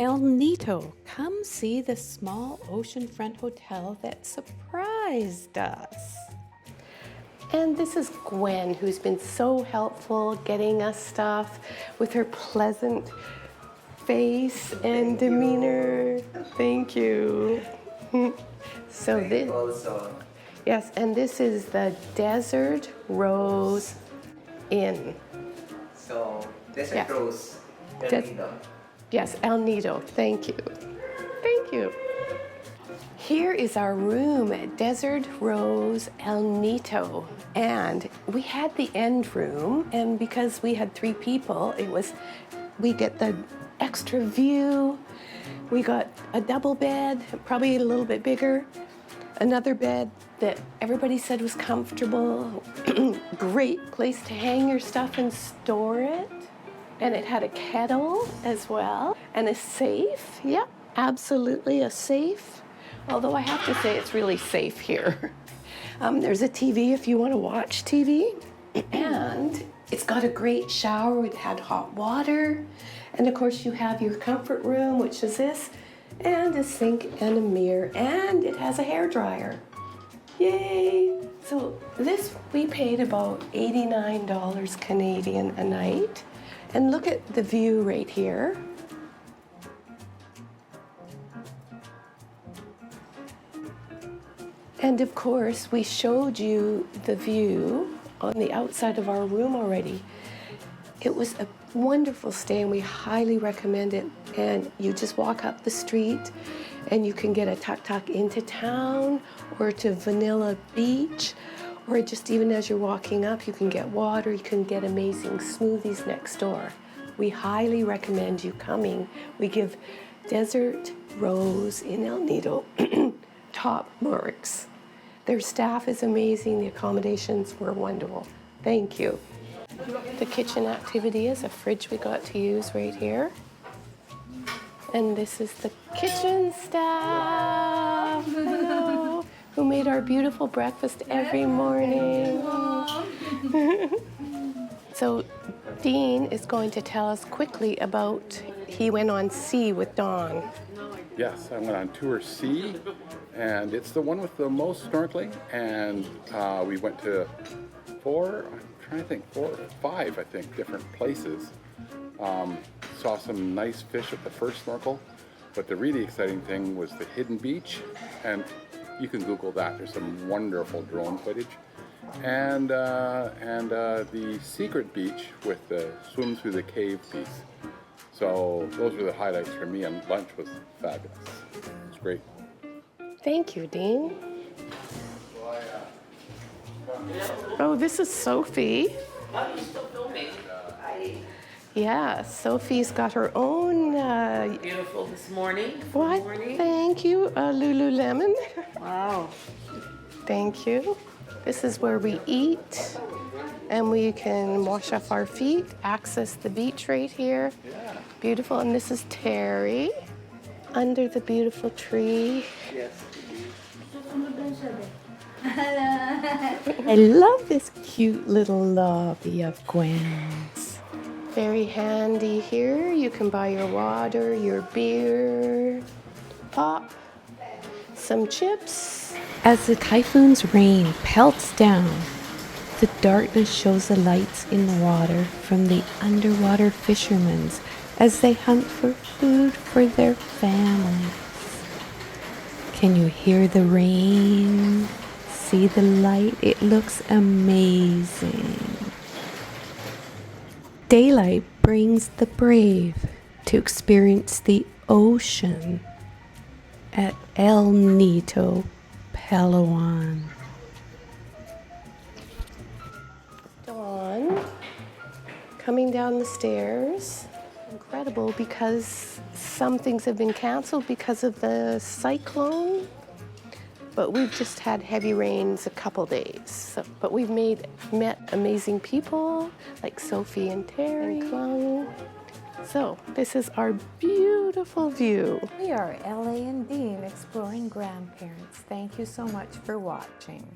El Nido. Come see the small oceanfront hotel that surprised us. And this is Gwen, who's been so helpful getting us stuff with her pleasant face and demeanor. Thank you. So this, yes, and this is the Desert Rose Inn. So, Desert Rose El Nido. Yes, El Nido. Thank you. Thank you. Here is our room at Desert Rose El Nido. And we had the end room, and because we had 3 people, we get the extra view. We got a double bed, probably a little bit bigger. Another bed that everybody said was comfortable. Great place to hang your stuff and store it. And it had a kettle as well, and a safe. Yeah, absolutely a safe. Although I have to say it's really safe here. There's a TV if you want to watch TV. And it's got a great shower. It had hot water. And of course you have your comfort room, which is this, and a sink and a mirror, and it has a hairdryer. Yay! So this, we paid about $89 Canadian a night. And look at the view right here. And of course, we showed you the view on the outside of our room already. It was a wonderful stay and we highly recommend it. And you just walk up the street and you can get a tuk-tuk into town or to Vanilla Beach, or just even as you're walking up, you can get water, you can get amazing smoothies next door. We highly recommend you coming. We give Desert Rose in El Nido top marks. Their staff is amazing, the accommodations were wonderful. Thank you. The kitchen activity is a fridge we got to use right here. And this is the kitchen staff. Hello. Who made our beautiful breakfast every morning. So Dean is going to tell us quickly about, he went on sea with Dawn. Yes, I went on tour C, and it's the one with the most snorkeling, and we went to 4 or 5, I think, different places. Saw some nice fish at the first snorkel, but the really exciting thing was the hidden beach, and you can Google that. There's some wonderful drone footage. And the secret beach with the swim through the cave piece. So those were the highlights for me, and lunch was fabulous. It was great. Thank you, Dean. Oh, this is Sophie. Yeah, Sophie's got her own... Beautiful this morning. What? Thank you, Lululemon. Wow. Thank you. This is where we eat, and we can wash off our feet, access the beach right here. Yeah. Beautiful, and this is Terry, under the beautiful tree. Yes. I love this cute little lobby of Gwen's. Very handy here. You can buy your water, your beer, pop, some chips. As the typhoon's rain pelts down, the darkness shows the lights in the water from the underwater fishermen as they hunt for food for their families. Can you hear the rain? See the light? It looks amazing. Daylight brings the brave to experience the ocean at El Nido, Palawan. Dawn coming down the stairs. Incredible, because some things have been canceled because of the cyclone. But we've just had heavy rains a couple days. But we've met amazing people like Sophie and Terry. So this is our beautiful view. We are LA and Dean exploring grandparents. Thank you so much for watching.